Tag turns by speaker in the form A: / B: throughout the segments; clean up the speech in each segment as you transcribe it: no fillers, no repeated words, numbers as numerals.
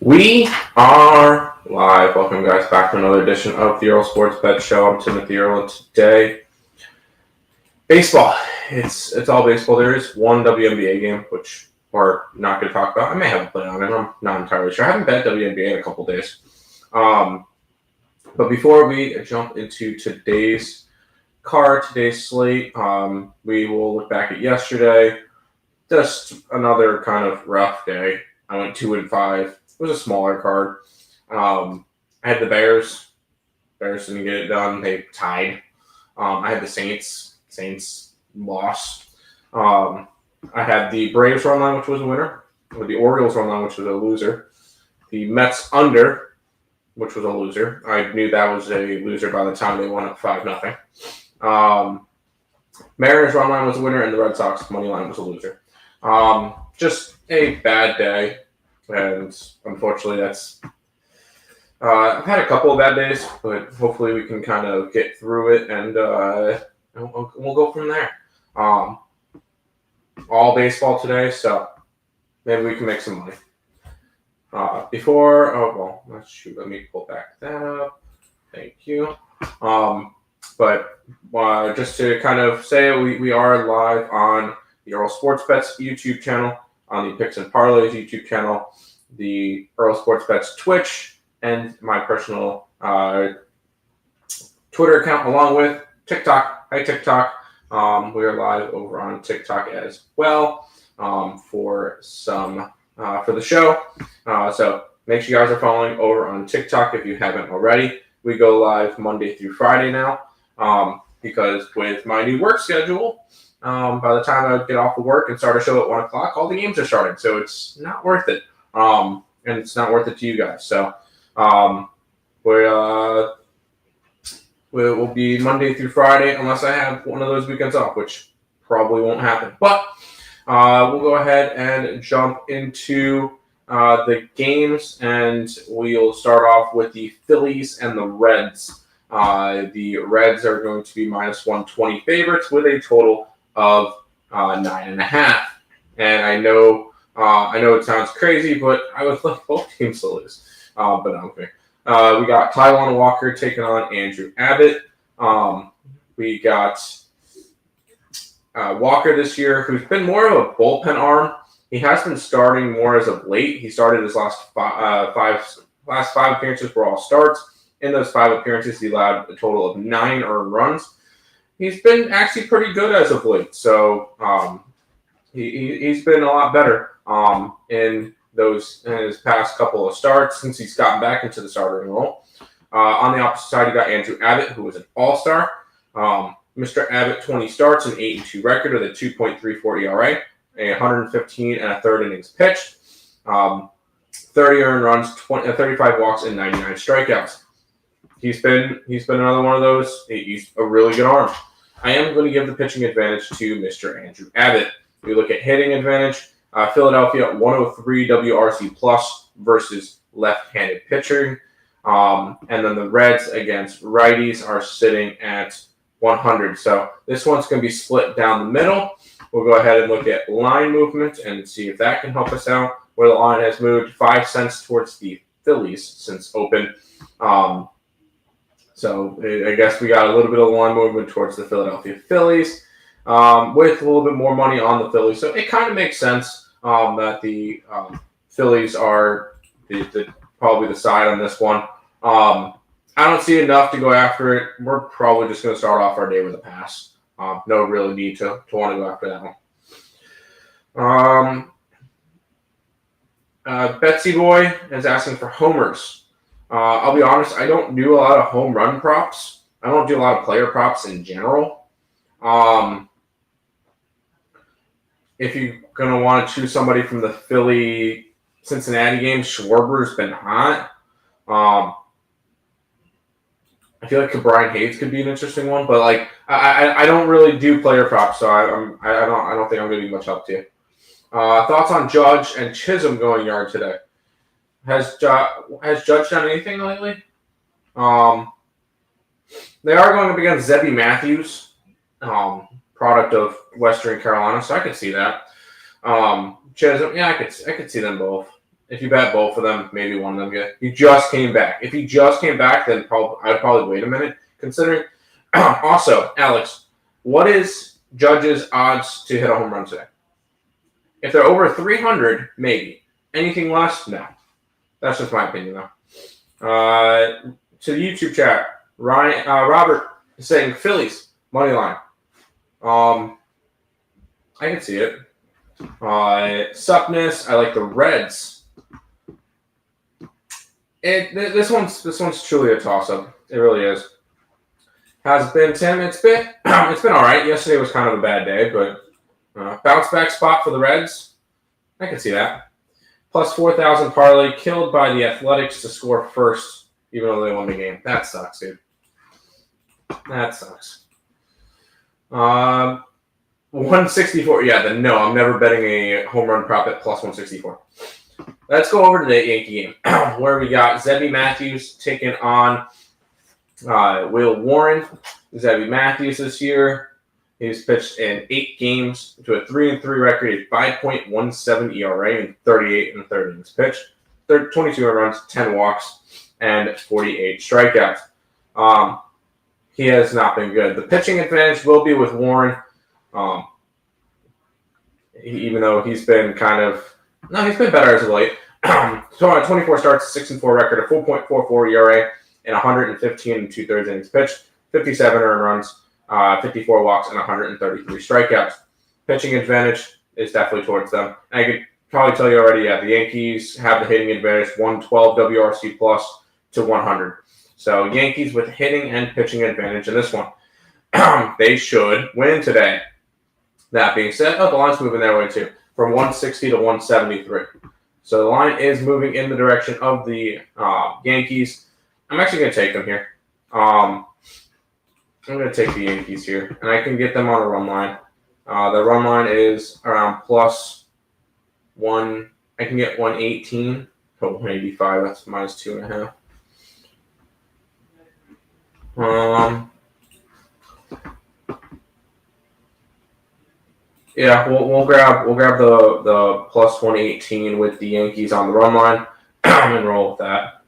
A: We are live. Welcome, guys, back to another edition of the Earle Sports Bet Show. I'm Timothy Earle, and today, baseball. It's all baseball. There is one WNBA game, which we're not going to talk about. I may have a play on it. I'm not entirely sure. I haven't bet WNBA in a couple days. But before we jump into today's card, today's slate, we will look back at yesterday. Just another kind of rough day. I went 2-5. It was a smaller card. I had the Bears. Bears didn't get it done. They tied. I had the Saints. Saints lost. I had the Braves run line, which was a winner. Or the Orioles run line, which was a loser. The Mets under, which was a loser. I knew that was a loser by the time they won up 5-0. Mariners run line was a winner, and the Red Sox money line was a loser. Just a bad day. And unfortunately, that's I've had a couple of bad days, but hopefully we can kind of get through it, and we'll go from there. All baseball today, so maybe we can make some money. Let me pull back that up. Thank you. But just to kind of say, we are live on the Earle Sports Bets YouTube channel, on the Picks and Parleys YouTube channel, the Earle Sports Bets Twitch, and my personal Twitter account, along with TikTok. Hi, TikTok. We are live over on TikTok as well for the show. So make sure you guys are following over on TikTok if you haven't already. We go live Monday through Friday now because with my new work schedule, by the time I get off of work and start a show at 1 o'clock, all the games are starting. So it's not worth it. And it's not worth it to you guys. So we'll be Monday through Friday unless I have one of those weekends off, which probably won't happen. But we'll go ahead and jump into the games, and we'll start off with the Phillies and the Reds. The Reds are going to be minus 120 favorites with a total of 9.5. And I know it sounds crazy, but I would like both teams to lose. But I'm kidding. We got Taijuan Walker taking on Andrew Abbott. We got Walker this year, who's been more of a bullpen arm. He has been starting more as of late. He started his last five appearances were all starts. In those 5 appearances, he allowed a total of 9 earned runs. He's been actually pretty good as of late. So he's been a lot better in his past couple of starts since he's gotten back into the starting role. On the opposite side, you got Andrew Abbott, who was an all-star. Mr. Abbott, 20 starts, an 8-2 record with a 2.34 ERA, a 115 and a third innings pitched, 30 earned runs, 35 walks, and 99 strikeouts. He's been another one of those. He's a really good arm. I am going to give the pitching advantage to Mr. Andrew Abbott. We look at hitting advantage. Philadelphia 103 WRC plus versus left-handed pitching. And then the Reds against righties are sitting at 100. So this one's going to be split down the middle. We'll go ahead and look at line movement and see if that can help us out, where the line has moved 5 cents towards the Phillies since open. So I guess we got a little bit of line movement towards the Philadelphia Phillies with a little bit more money on the Phillies. So it kind of makes sense that the Phillies are probably the side on this one. I don't see enough to go after it. We're probably just going to start off our day with a pass. No really need to want to go after that one. Betsy Boy is asking for homers. I'll be honest, I don't do a lot of home run props. I don't do a lot of player props in general. If you're going to want to choose somebody from the Philly-Cincinnati game, Schwarber's been hot. I feel like Brian Hayes could be an interesting one, but like I don't really do player props, so I don't think I'm going to be much help to you. Thoughts on Judge and Chisholm going yard today? Has Judge done anything lately? They are going up against Zebby Matthews, product of Western Carolina, so I could see that. Chisholm, yeah, I could see them both. If you bet both of them, maybe one of them get. He just came back. If he just came back, then I'd probably wait a minute. Considering, also, Alex, what is Judge's odds to hit a home run today? If they're over 300, maybe. Anything less, no. That's just my opinion, though. To the YouTube chat, Robert is saying Phillies money line. I can see it. Suckness, I like the Reds. This one's truly a toss-up. It really is. Has it been, Tim? It's been all right. Yesterday was kind of a bad day, but bounce back spot for the Reds. I can see that. Plus 4,000 parlay, killed by the Athletics to score first, even though they won the game. That sucks, dude. That sucks. 164. Yeah, no, I'm never betting a home run prop at plus 164. Let's go over to the Yankee game where we got Zebby Matthews taking on Will Warren. Zebby Matthews this year, he's pitched in 8 games to a 3-3 record, a 5.17 ERA, and 38 innings pitched, 22 runs, 10 walks, and 48 strikeouts. He has not been good. The pitching advantage will be with Warren, even though he's been he's been better as of late. 24 starts, 6-4 record, a 4.44 ERA, and 115 2/3 innings pitched, 57 earned runs, 54 walks, and 133 strikeouts. Pitching advantage is definitely towards them. And I could probably tell you already, the Yankees have the hitting advantage, 112 WRC plus to 100. So Yankees with hitting and pitching advantage in this one. They should win today. That being said, the line's moving that way too, from 160 to 173. So the line is moving in the direction of the Yankees. I'm actually going to take them here. I'm going to take the Yankees here, and I can get them on a run line. The run line is around plus 1. I can get 118. 185. That's minus 2.5. Yeah, we'll grab the plus 118 with the Yankees on the run line and roll with that.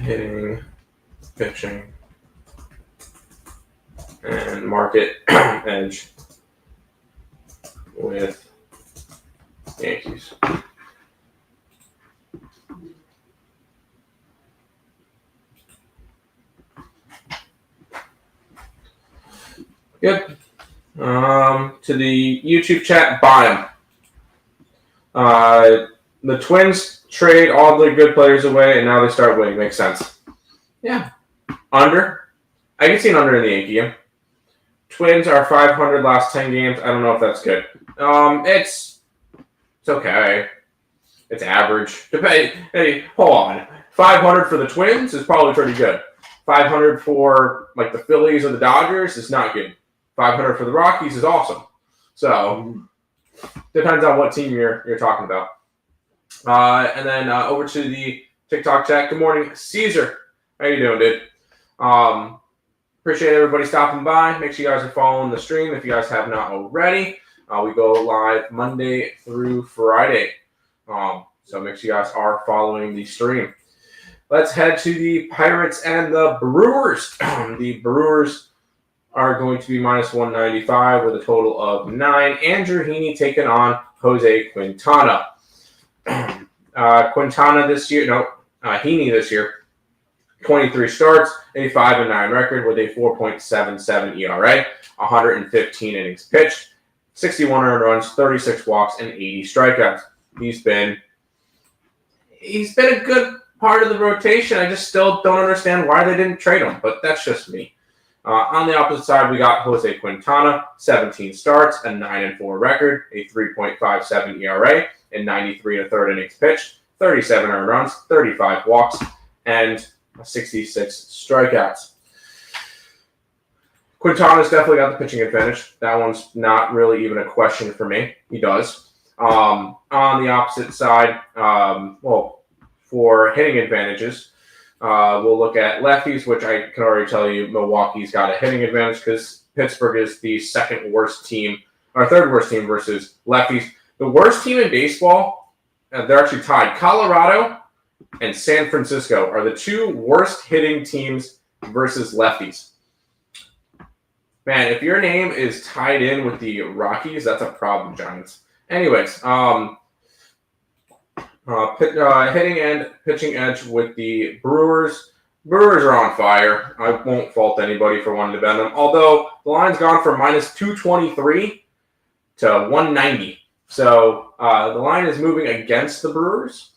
A: Hitting, pitching, and market edge with Yankees. Yep. To the YouTube chat, bottom. The Twins trade all the good players away, and now they start winning. Makes sense. Yeah. Under. I can see an under in the Yankee game. Twins are 500 last 10 games. I don't know if that's good. It's okay. It's average. Hey, hold on. 500 for the Twins is probably pretty good. 500 for like the Phillies or the Dodgers is not good. 500 for the Rockies is awesome. So depends on what team you're talking about. And then over to the TikTok chat. Good morning, Caesar. How you doing, dude? Appreciate everybody stopping by. Make sure you guys are following the stream if you guys have not already. We go live Monday through Friday. So make sure you guys are following the stream. Let's head to the Pirates and the Brewers. The Brewers are going to be minus 195 with a total of 9. Andrew Heaney taking on Jose Quintana. Heaney this year, 23 starts, a 5-9 record with a 4.77 ERA, 115 innings pitched, 61 earned runs, 36 walks, and 80 strikeouts. He's been a good part of the rotation. I just still don't understand why they didn't trade him, but that's just me. On the opposite side, we got Jose Quintana, 17 starts, a 9-4 record, a 3.57 ERA, and 93 1/3 innings pitched, 37 earned runs, 35 walks, and 66 strikeouts. Quintana's definitely got the pitching advantage. That one's not really even a question for me. He does. On the opposite side, for hitting advantages, we'll look at lefties, which I can already tell you Milwaukee's got a hitting advantage because Pittsburgh is the third worst team versus lefties. The worst team in baseball, they're actually tied. Colorado and San Francisco are the 2 worst hitting teams versus lefties. Man, if your name is tied in with the Rockies, that's a problem, Giants. Anyways, hitting and pitching edge with the Brewers. Brewers are on fire. I won't fault anybody for wanting to bet them. Although the line's gone from minus 223 to 190. So the line is moving against the Brewers.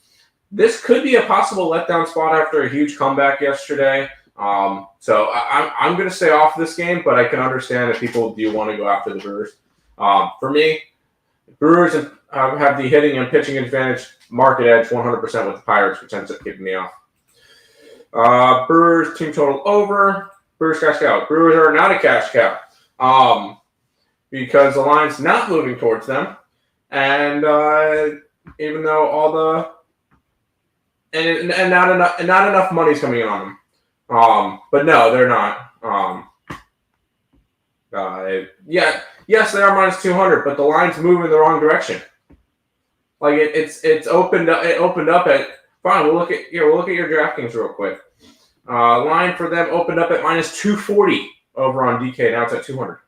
A: This could be a possible letdown spot after a huge comeback yesterday. So I'm going to stay off this game, but I can understand if people do want to go after the Brewers. For me, Brewers have the hitting and pitching advantage, market edge 100% with the Pirates, which ends up keeping me off. Brewers team total over. Brewers cash cow. Brewers are not a cash cow because the line's not moving towards them, and even though all the and not enough money's coming in on them. But no, they're not. Yes, they are minus 200, but the line's moving the wrong direction. Like it's opened up. It opened up at fine. We'll look at your DraftKings real quick. Line for them opened up at minus 240 over on DK. Now it's at 200.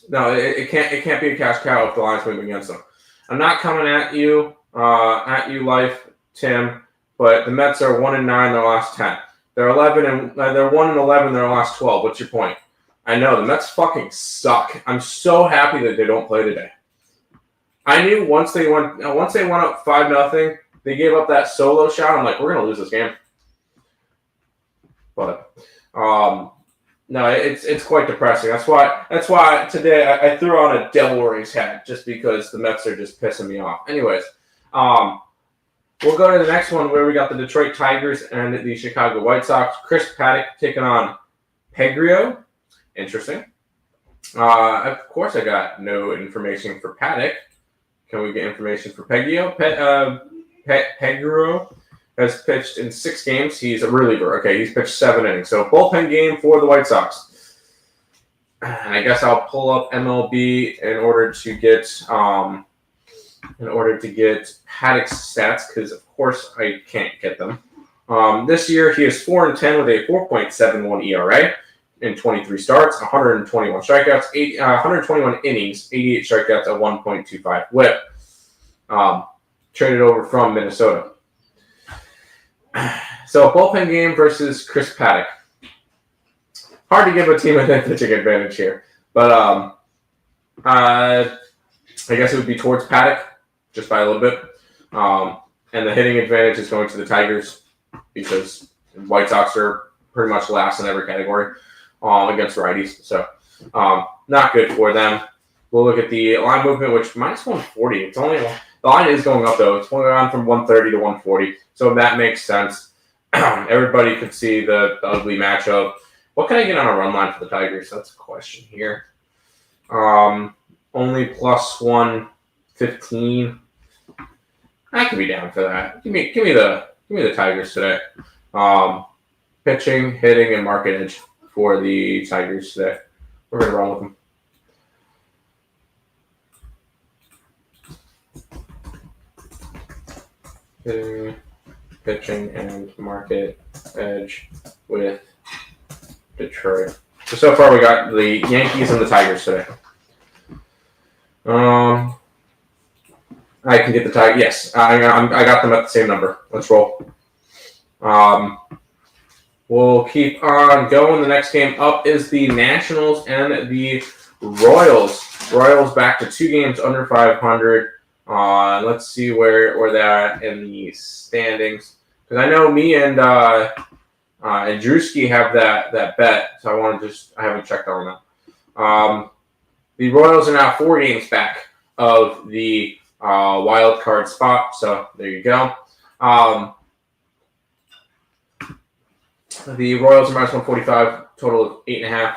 A: No, it can't be a cash cow if the line's moving against them. I'm not coming at you, Life, Tim. But the Mets are 1-9 their last 10. They're 1-11 their last 12. What's your point? I know the Mets fucking suck. I'm so happy that they don't play today. I knew once they went up 5-0, they gave up that solo shot. I'm like, we're gonna lose this game. But no, it's quite depressing. That's why today I threw on a Devil Rays hat just because the Mets are just pissing me off. Anyways, we'll go to the next one where we got the Detroit Tigers and the Chicago White Sox. Chris Paddock taking on Peguero. Interesting. Of course, I got no information for Paddock. Can we get information for Peguero? Peguero has pitched in 6 games. He's a reliever. Okay, he's pitched 7 innings. So bullpen game for the White Sox. And I guess I'll pull up MLB in order to get Paddock's stats, because of course I can't get them. This year he is 4-10 with a 4.71 ERA in 23 starts, 121 strikeouts, 121 innings, 88 strikeouts, a 1.25 WHIP. Traded over from Minnesota. So bullpen game versus Chris Paddock. Hard to give a team a pitching advantage here, but I guess it would be towards Paddock, just by a little bit. And the hitting advantage is going to the Tigers because White Sox are pretty much last in every category against righties. So not good for them. We'll look at the line movement, which minus 140. The line is going up, though. It's going on from 130 to 140. So that makes sense. Everybody could see the ugly matchup. What can I get on a run line for the Tigers? That's a question here. Only plus 115. I could be down for that. Give me the Tigers today. Pitching, hitting, and market edge for the Tigers today. We're gonna run with them. Hitting, pitching, and market edge with Detroit. So far we got the Yankees and the Tigers today. I can get the Tigers. Yes, I got them at the same number. Let's roll. We'll keep on going. The next game up is the Nationals and the Royals. Royals back to 2 games under 500. Let's see where they're at in the standings. Because I know me and Drewski have that bet, so I haven't checked on that. The Royals are now 4 games back of the wild card spot, so there you go. The Royals are minus 145, total of 8.5.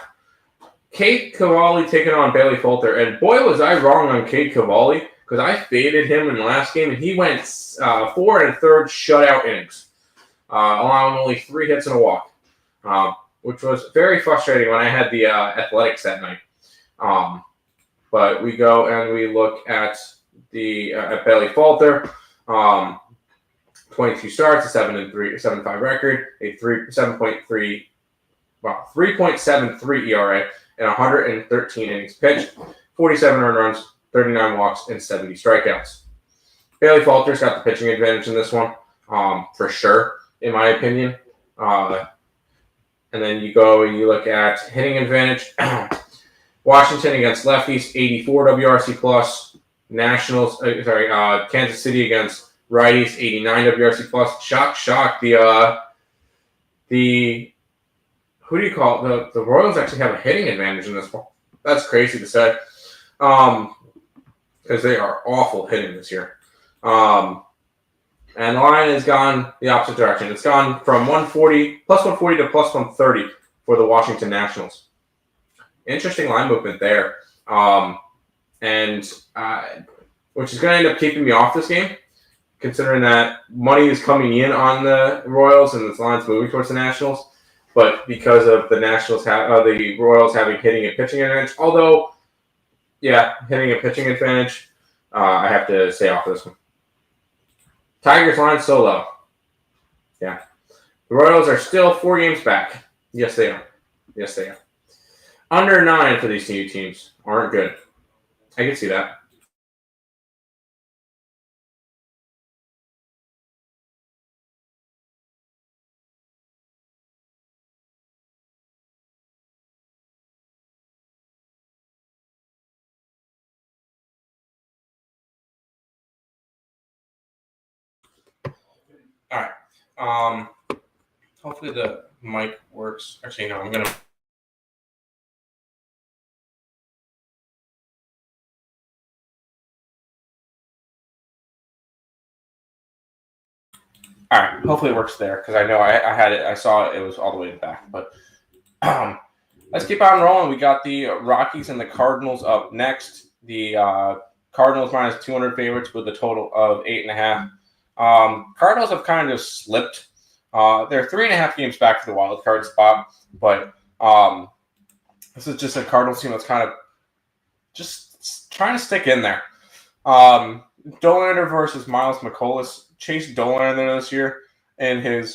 A: Cade Cavalli taking on Bailey Falter, and boy was I wrong on Cade Cavalli because I faded him in the last game, and he went 4 1/3 shutout innings, allowing only 3 hits and a walk, which was very frustrating when I had the Athletics that night. But we go and we look at the at Bailey Falter. 22 starts, a 7.5 record, a 3.73 ERA, and 113 innings pitched, 47 earned runs, 39 walks, and 70 strikeouts. Bailey Falter's got the pitching advantage in this one, for sure, in my opinion. And then you go and you look at hitting advantage. Washington against lefties, 84 WRC plus. Nationals, Kansas City against righties, 89 WRC plus. Shock. The who do you call it? The Royals actually have a hitting advantage in this one. That's crazy to say, because they are awful hitting this year. And the line has gone the opposite direction. It's gone from plus 140 to plus 130 for the Washington Nationals. Interesting line movement there. Which is going to end up keeping me off this game, considering that money is coming in on the Royals and this line's moving towards the Nationals. But because of the the Royals having hitting and pitching advantage, hitting and pitching advantage, I have to stay off of this one. Tigers line so low. Yeah. The Royals are still 4 games back. Yes, they are. Under 9 for these two teams aren't good. I can see that. All right. Hopefully the mic works. Actually, no, I'm going to. All right. Hopefully it works there because I know I had it. I saw it. It was all the way back. But let's keep on rolling. We got the Rockies and the Cardinals up next. The Cardinals minus 200 favorites with a total of 8.5. Cardinals have kind of slipped. They're 3.5 games back for the wild card spot, but this is just a Cardinals team that's kind of just trying to stick in there. Dollander versus Miles McCollum. Chase Dollander this year, and 15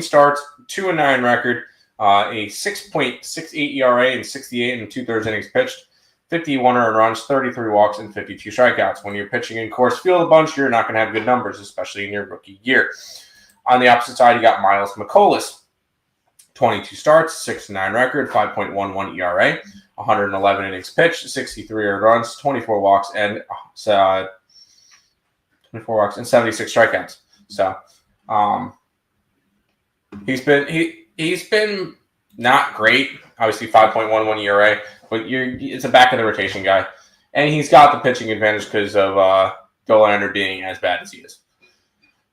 A: starts, 2-9 record, a 6.68 ERA and 68 2/3 innings pitched. 51 earned runs, 33 walks, and 52 strikeouts. When you're pitching in Coors Field a bunch, you're not going to have good numbers, especially in your rookie year. On the opposite side, you got Miles McCollum. 22 starts, 6-9 record, 5.11 ERA, 111 innings pitched, 63 earned runs, 24 walks, and 76 strikeouts. So, he's been not great. Obviously, 5.11 ERA. But it's a back of the rotation guy. And he's got the pitching advantage because of Dollander being as bad as he is.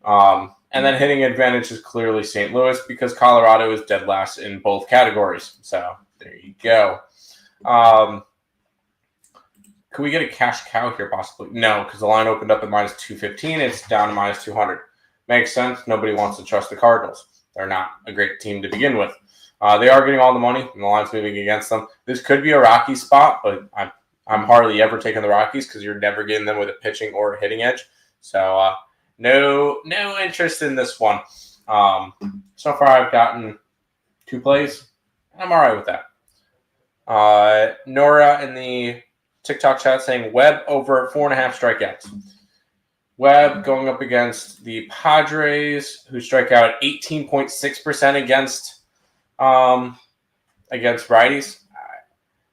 A: And then hitting advantage is clearly St. Louis because Colorado is dead last in both categories. So there you go. Can we get a cash cow here possibly? No, because the line opened up at minus 215. It's down to minus 200. Makes sense. Nobody wants to trust the Cardinals. They're not a great team to begin with. They are getting all the money, and the line's moving against them. This could be a Rockies spot, but I'm hardly ever taking the Rockies because you're never getting them with a pitching or a hitting edge. So no interest in this one. So far, I've gotten 2 plays, and I'm all right with that. Nora in the TikTok chat saying Webb over 4.5 strikeouts. Webb going up against the Padres, who strike out 18.6% against righties.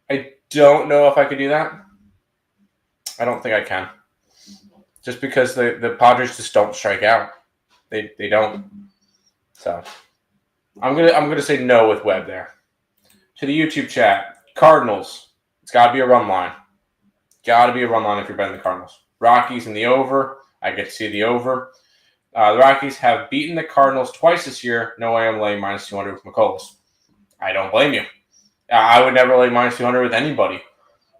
A: I don't know if I could do that. I don't think I can. Just because the Padres just don't strike out. They don't. So I'm gonna say no with Webb there. To the YouTube chat, Cardinals. It's got to be a run line. Got to be a run line if you're betting the Cardinals. Rockies in the over. I get to see the over. The Rockies have beaten the Cardinals twice this year. No way I'm laying minus 200 with McCollum. I don't blame you. I would never lay minus 200 with anybody.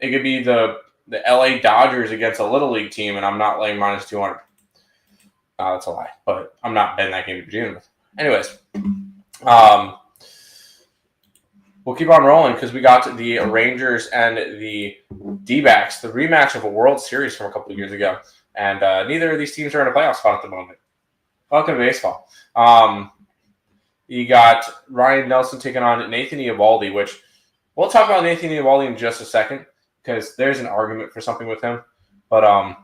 A: It could be the LA Dodgers against a Little League team, and I'm not laying minus 200. That's a lie, but I'm not betting that game to begin with. Anyways, we'll keep on rolling because we got the Rangers and the D-backs, the rematch of a World Series from a couple of years ago. And neither of these teams are in a playoff spot at the moment. Welcome to baseball. You got Ryan Nelson taking on Nathan Eovaldi, which we'll talk about Nathan Eovaldi in just a second because there's an argument for something with him. But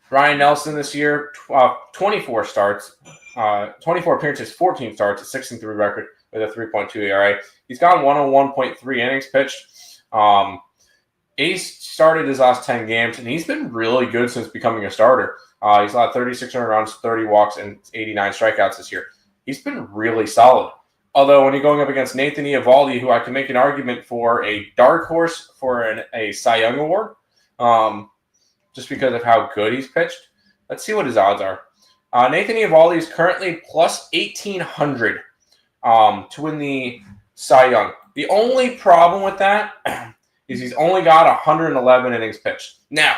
A: Ryan Nelson this year, 24 starts, 24 appearances, 14 starts, a 6-3 record with a 3.2 ERA. He's gone 101.3 innings pitched. He started his last 10 games, and he's been really good since becoming a starter. He's allowed 36 earned runs, 30 walks, and 89 strikeouts this year. He's been really solid. Although when you're going up against Nathan Eovaldi, who I can make an argument for a dark horse for a Cy Young award, just because of how good he's pitched. Let's see what his odds are. Nathan Eovaldi is currently plus 1,800 to win the Cy Young. The only problem with that is he's only got 111 innings pitched. Now,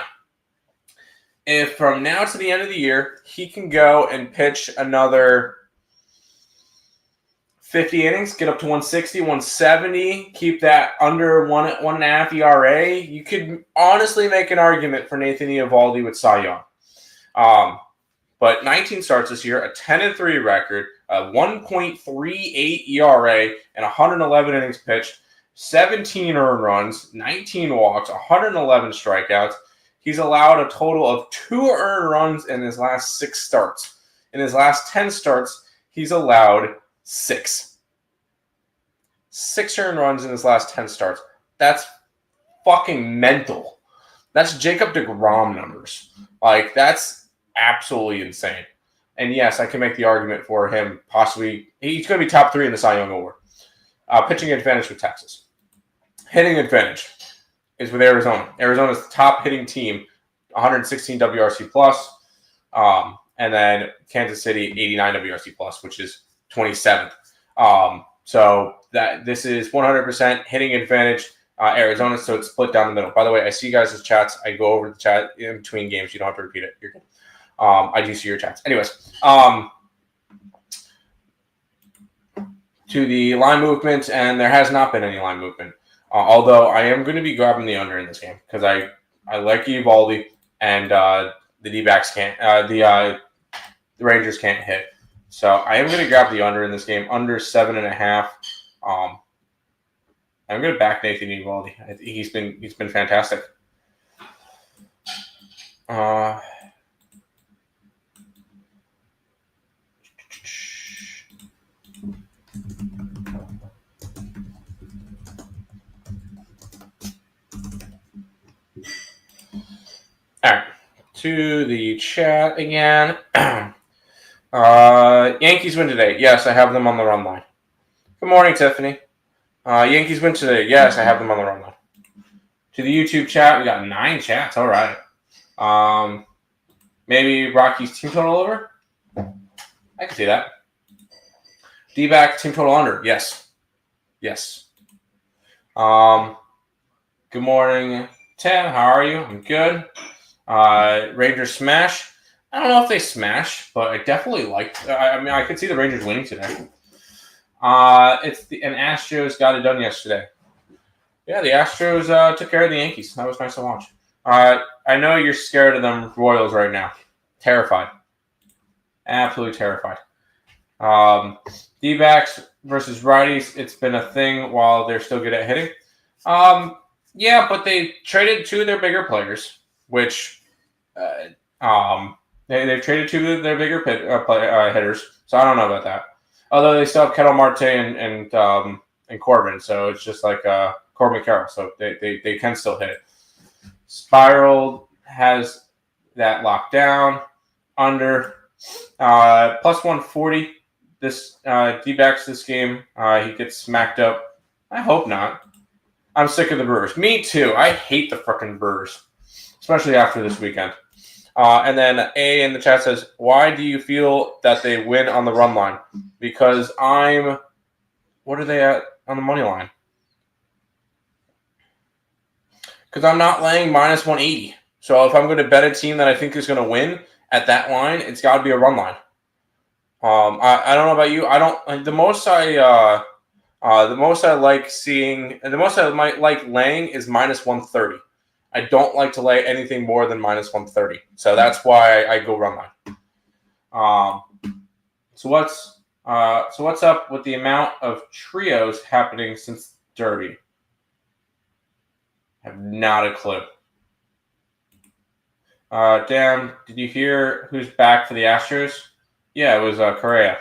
A: if from now to the end of the year, he can go and pitch another 50 innings, get up to 160, 170, keep that under 1.5 ERA, you could honestly make an argument for Nathan Eovaldi with Cy Young. But 19 starts this year, a 10-3 record, a 1.38 ERA, and 111 innings pitched, 17 earned runs, 19 walks, 111 strikeouts. He's allowed a total of 2 earned runs in his last 6 starts. In his last 10 starts, he's allowed 6 earned runs in his last 10 starts. That's fucking mental. That's Jacob deGrom numbers. Like, that's absolutely insane. And yes, I can make the argument for him possibly. He's going to be top 3 in the Cy Young Award. Pitching advantage with Texas. Hitting advantage is with Arizona. Arizona's the top hitting team, 116 WRC plus. And then Kansas City, 89 WRC plus, which is 27th. So that this is 100% hitting advantage Arizona, so it's split down the middle. By the way, I see you guys' chats. I go over the chat in between games. You don't have to repeat it. You're good. I do see your chats. Anyways, to the line movement, and there has not been any line movement. Although I am going to be grabbing the under in this game because I like Eovaldi, and the D-backs can't. The Rangers can't hit. So I am going to grab the under in this game, under 7.5. I'm going to back Nathan Eovaldi. I think he's been fantastic. All right, to the chat again. Yankees win today. Yes, I have them on the run line. Good morning, Tiffany. Yankees win today. Yes, I have them on the run line. To the YouTube chat, we got 9 chats. All right. Maybe Rocky's team total over? I can see that. D-back team total under. Yes. Yes. Good morning, Tim. How are you? I'm good. Rangers smash. I don't know if they smash, but I definitely liked. I could see the Rangers winning today. And Astros got it done yesterday. Yeah, the Astros took care of the Yankees. That was nice to watch. I know you're scared of them Royals right now. Terrified. Absolutely terrified. D-backs versus righties. It's been a thing while they're still good at hitting. Yeah, but they traded 2 of their bigger players, which they've traded 2 of their bigger hitters. So I don't know about that. Although they still have Ketel Marte and Corbin, so it's just like Corbin Carroll. So they can still hit it. Spiral has that locked down under plus 140. This D-backs this game. He gets smacked up. I hope not. I'm sick of the Brewers. Me too. I hate the frickin' Brewers, especially after this weekend. And then A in the chat says, why do you feel that they win on the run line? Because what are they at on the money line? Because I'm not laying minus 180. So if I'm going to bet a team that I think is going to win at that line, it's got to be a run line. I don't know about you. The most I The most I like seeing, and the most I might like laying is minus 130. I don't like to lay anything more than minus 130. So that's why I go run line. So what's up with the amount of trios happening since Derby? I have not a clue. Dan, did you hear who's back for the Astros? Yeah, it was Correa.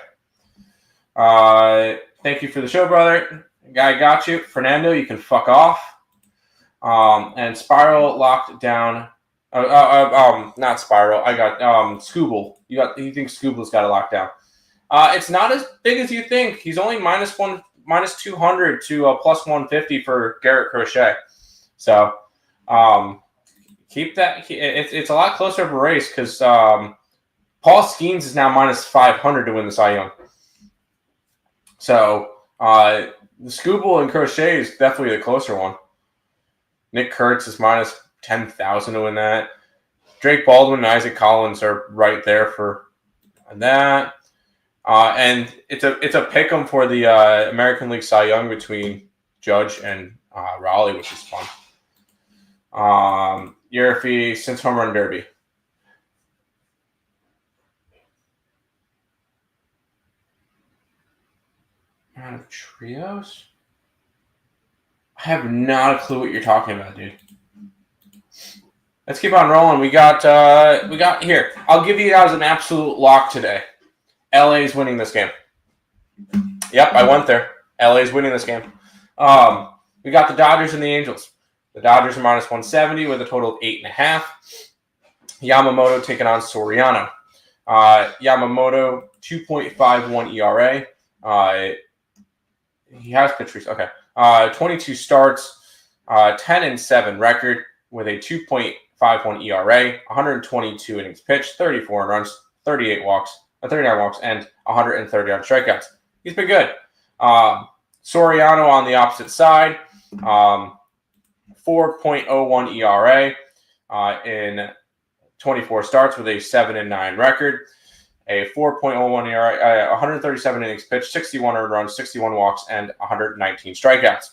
A: Thank you for the show, brother. Guy got you. Fernando, you can fuck off. And Spiral locked down. Not Spiral. I got Scooble. You think Scooble's got it locked down? It's not as big as you think. He's only minus 200 to plus 150 for Garrett Crochet. So keep that. It's a lot closer of a race because Paul Skeens is now minus 500 to win the Cy Young. So the Scooble and Crochet is definitely the closer one. Nick Kurtz is minus 10,000 to win that. Drake Baldwin and Isaac Collins are right there for that. And it's a pick 'em for the American League Cy Young between Judge and Raleigh, which is fun. Yerfie since home run derby. Out of trios? I have not a clue what you're talking about, dude. Let's keep on rolling. We got here. I'll give you guys an absolute lock today. LA's winning this game. Yep, I went there. LA's winning this game. We got the Dodgers and the Angels. The Dodgers are minus 170 with a total of 8.5. Yamamoto taking on Soriano. Yamamoto 2.51 ERA. He has pitched. Okay. 22 starts, 10-7 record with a 2.51 ERA, 122 innings pitched, 34 runs, 39 walks, and 130 on strikeouts. He's been good. Soriano on the opposite side, 4.01 ERA in 24 starts with a 7-9 record. A 4.01 ERA, 137 innings pitched, 61 earned runs, 61 walks, and 119 strikeouts.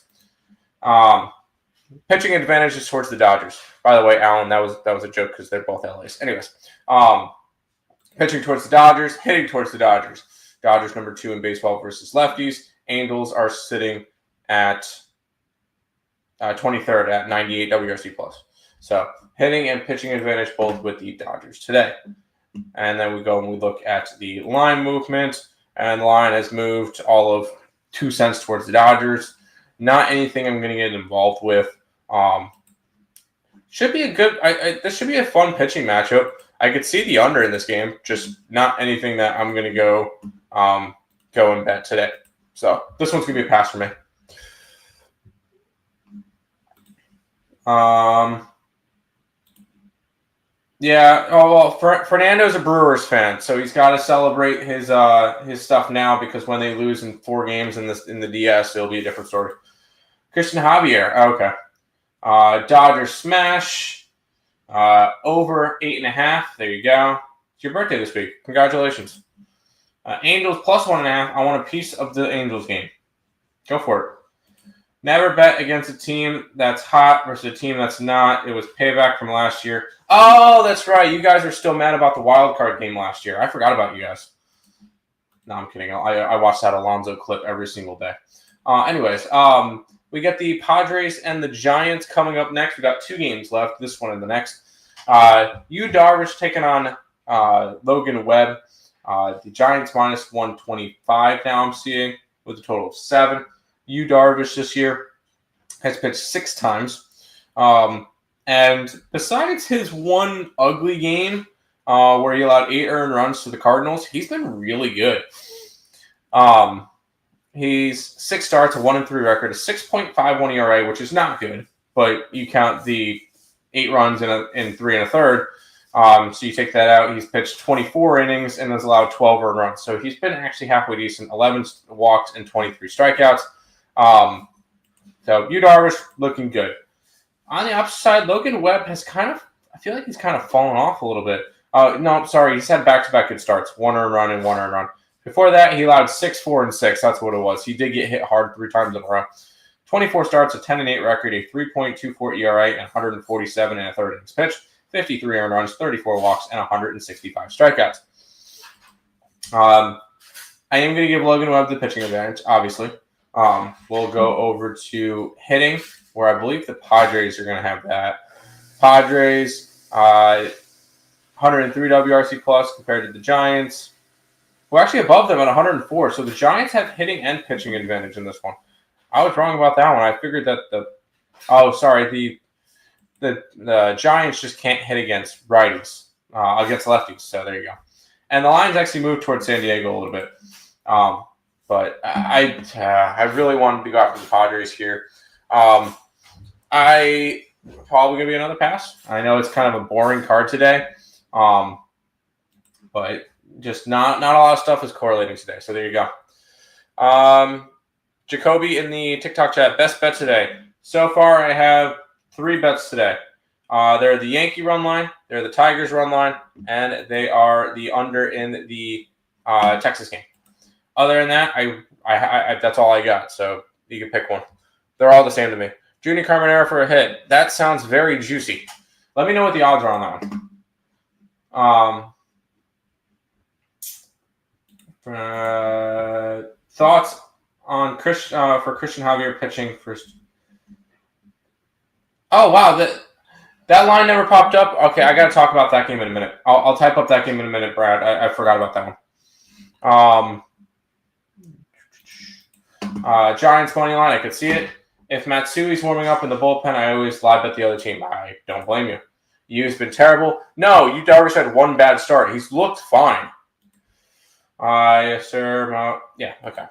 A: Pitching advantage is towards the Dodgers. By the way, Alan, that was a joke because they're both LAs. Anyways, pitching towards the Dodgers, hitting towards the Dodgers. Dodgers number 2 in baseball versus lefties. Angels are sitting at 23rd at 98 WRC+. So hitting and pitching advantage both with the Dodgers today. And then we go and we look at the line movement, and the line has moved all of 2 cents towards the Dodgers. Not anything I'm going to get involved with. Should be a good. This should be a fun pitching matchup. I could see the under in this game, just not anything that I'm going to go and bet today. So this one's going to be a pass for me. Yeah. Oh well, Fernando's a Brewers fan, so he's got to celebrate his stuff now because when they lose in 4 games in the DS, it'll be a different story. Christian Javier. Okay. Dodgers smash. Over 8.5. There you go. It's your birthday this week. Congratulations. Angels plus 1.5. I want a piece of the Angels game. Go for it. Never bet against a team that's hot versus a team that's not. It was payback from last year. Oh, that's right. You guys are still mad about the wild card game last year. I forgot about you guys. No, I'm kidding. I watched that Alonso clip every single day. Anyways, we get the Padres and the Giants coming up next. We got 2 games left. This one and the next. Yu Darvish taking on Logan Webb. The Giants minus 125 now I'm seeing with a total of 7. Yu Darvish this year has pitched 6 times. And besides his one ugly game where he allowed 8 earned runs to the Cardinals, he's been really good. He's 6 starts, a 1-3 record, a 6.51 ERA, which is not good, but you count the 8 runs in 3 1/3. So you take that out. He's pitched 24 innings and has allowed 12 earned runs. So he's been actually halfway decent, 11 walks and 23 strikeouts. So Yu Darvish looking good. On the opposite side, Logan Webb has I feel like he's kind of fallen off a little bit. No, I'm sorry. He's had back-to-back good starts, 1 earned run and 1 earned run. Before that, he allowed 6, 4, and 6. That's what it was. He did get hit hard 3 times in a row. 24 starts, a 10-8 record, a 3.24 ERA, and 147 and a third innings pitched, 53 earned runs, 34 walks, and 165 strikeouts. I am going to give Logan Webb the pitching advantage, obviously. We'll go over to hitting, where I believe the Padres are going to have that. Padres, 103 WRC plus compared to the Giants. We're actually above them at 104. So the Giants have hitting and pitching advantage in this one. I was wrong about that one. I figured that the Giants just can't hit against righties, against lefties. So there you go. And the lines actually moved towards San Diego a little bit. But I really wanted to go after the Padres here. I probably going to be another pass. I know it's kind of a boring card today. But just not a lot of stuff is correlating today. So there you go. Jacoby in the TikTok chat, best bet today. So far, I have 3 bets today. They're the Yankee run line, they're the Tigers run line, and they are the under in the Texas game. Other than that, I that's all I got. So you can pick one. They're all the same to me. Junior Carbonero for a hit. That sounds very juicy. Let me know what the odds are on that one. Thoughts on Christian Javier pitching first? Oh wow, that line never popped up. Okay, I got to talk about that game in a minute. I'll type up that game in a minute, Brad. I forgot about that one. Giants money line, I could see it. If Matsui's warming up in the bullpen, I always live bet the other team. I don't blame you. You've been terrible. No, Yu Darvish had one bad start. He's looked fine. Yes, sir. Yeah, okay.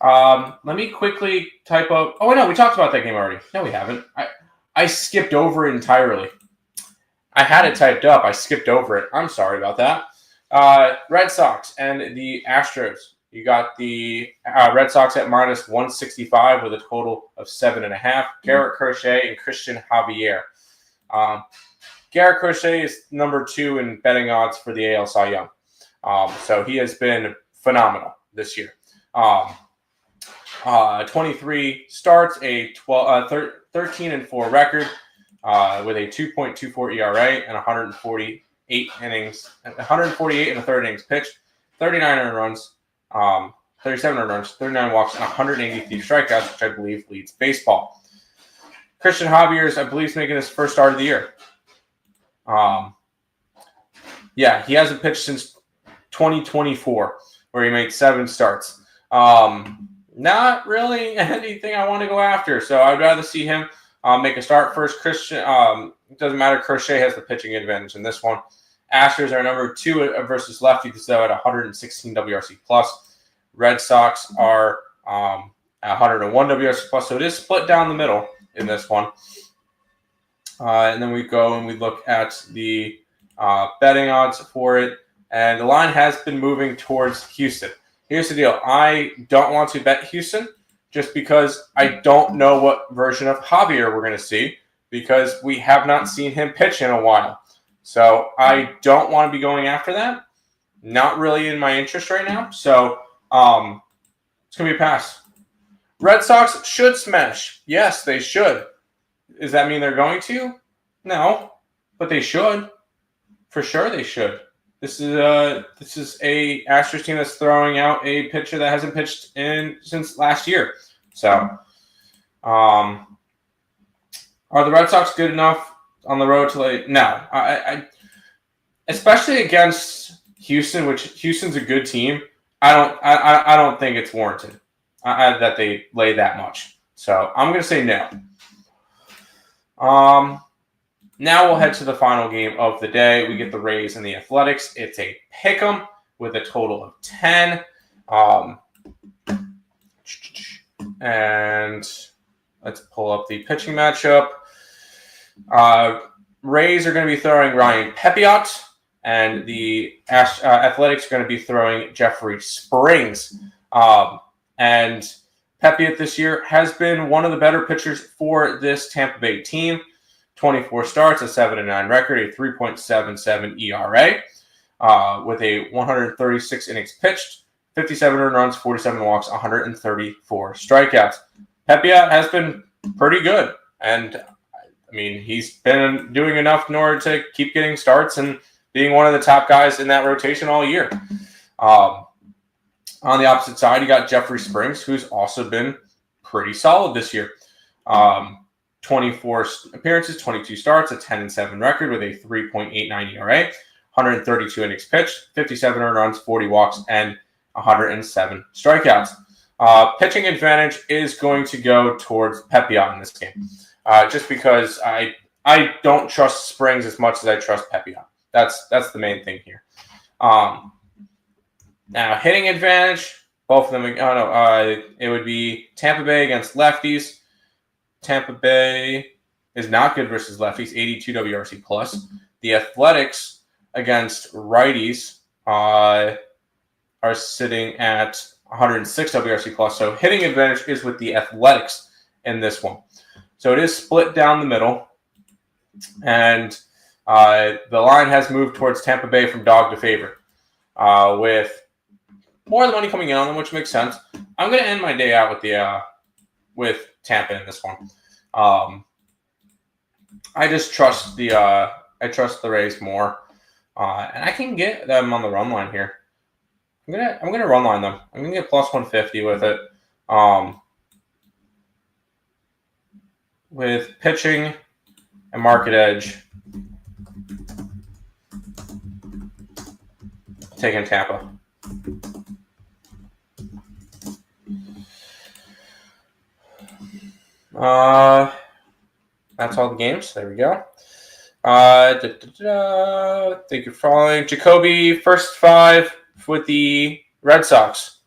A: Let me quickly type up. Oh, no, we talked about that game already. No, we haven't. I skipped over it entirely. I had it typed up. I skipped over it. I'm sorry about that. Red Sox and the Astros. You got the Red Sox at minus 165 with a total of 7.5. Garrett Crochet and Christian Javier. Garrett Crochet is number 2 in betting odds for the AL Cy Young. So he has been phenomenal this year. 23 starts, a 13-4 record with a 2.24 ERA and 148 innings, 148 and a third innings pitched, 39 earned runs, 37 earned runs, 39 walks, and 183 strikeouts, which I believe leads baseball. Christian Javier, I believe, is making his first start of the year. Yeah, he hasn't pitched since 2024, where he made 7 starts. Not really anything I want to go after, so I'd rather see him make a start first. Christian, it doesn't matter. Crochet has the pitching advantage in this one. Astros are number 2 versus lefties, though, at 116 WRC plus. Red Sox are 101 WRC plus, so it is split down the middle in this one. And then we go and we look at the betting odds for it, and the line has been moving towards Houston. Here's the deal. I don't want to bet Houston just because I don't know what version of Javier we're going to see because we have not seen him pitch in a while. So I don't want to be going after that. Not really in my interest right now. So it's going to be a pass. Red Sox should smash. Yes, they should. Does that mean they're going to? No, but they should. For sure they should. This is a Astros team that's throwing out a pitcher that hasn't pitched in since last year. So, are the Red Sox good enough on the road to no? I especially against Houston, which Houston's a good team. I don't think it's warranted that they lay that much. So I'm going to say no. Now we'll head to the final game of the day. We get the Rays and the Athletics. It's a pick'em with a total of 10. And let's pull up the pitching matchup. Rays are going to be throwing Ryan Pepiot, and the Athletics are going to be throwing Jeffrey Springs. And Pepiot this year has been one of the better pitchers for this Tampa Bay team. 24 starts, a 7-9 record, a 3.77 ERA, with a 136 innings pitched, 57 earned runs, 47 walks, 134 strikeouts. Pepiot has been pretty good, and I mean, he's been doing enough in order to keep getting starts and being one of the top guys in that rotation all year. On the opposite side, you got Jeffrey Springs, who's also been pretty solid this year. 24 appearances, 22 starts, a 10-7 record with a 3.89 ERA, 132 innings pitched, 57 earned runs, 40 walks, and 107 strikeouts. Pitching advantage is going to go towards Pepiot in this game. Just because I don't trust Springs as much as I trust Pepiot. That's the main thing here. Now, hitting advantage, both of them. It would be Tampa Bay against lefties. Tampa Bay is not good versus lefties, 82 WRC plus. The Athletics against righties are sitting at 106 WRC plus. So hitting advantage is with the Athletics in this one. So it is split down the middle, and the line has moved towards Tampa Bay from dog to favorite, with more of the money coming in on them, which makes sense. I'm going to end my day out with Tampa in this one. I just trust the Rays more, and I can get them on the run line here. I'm gonna run line them. I'm gonna get plus 150 with it. With pitching and market edge, taking Tampa. That's all the games. There we go. Thank you for following. Jacoby, first 5 with the Red Sox.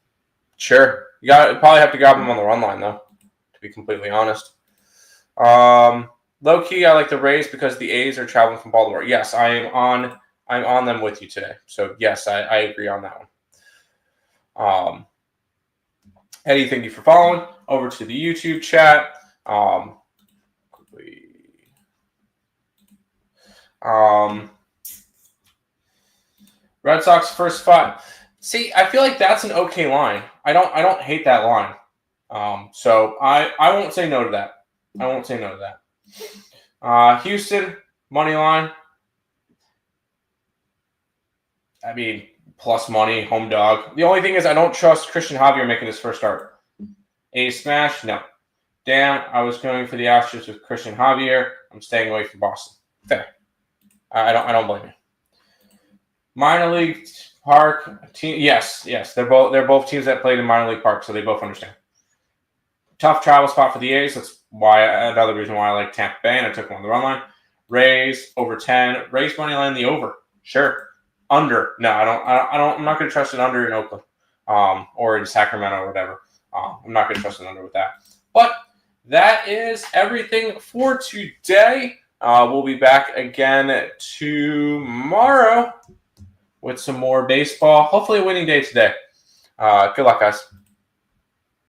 A: Sure. You probably have to grab them on the run line, though, to be completely honest. Low key, I like the Rays because the A's are traveling from Baltimore. Yes, I'm on them with you today. So yes, I agree on that one. Eddie, thank you for following. Over to the YouTube chat. Red Sox first 5. See, I feel like that's an okay line. I don't hate that line. So I won't say no to that. Houston money line. I mean, plus money, home dog. The only thing is I don't trust Christian Javier making his first start. A smash? No. Damn, I was going for the Astros with Christian Javier. I'm staying away from Boston. Fair. I don't blame you. Minor League Park team. Yes. They're both teams that played in minor league park, so they both understand. Tough travel spot for the A's. That's another reason why I like Tampa Bay, and I took them on the run line. Rays over 10. Rays money line the over. Sure. Under. No, I don't. I'm not going to trust an under in Oakland, or in Sacramento or whatever. I'm not going to trust an under with that. But that is everything for today. We'll be back again tomorrow with some more baseball. Hopefully a winning day today. Good luck, guys.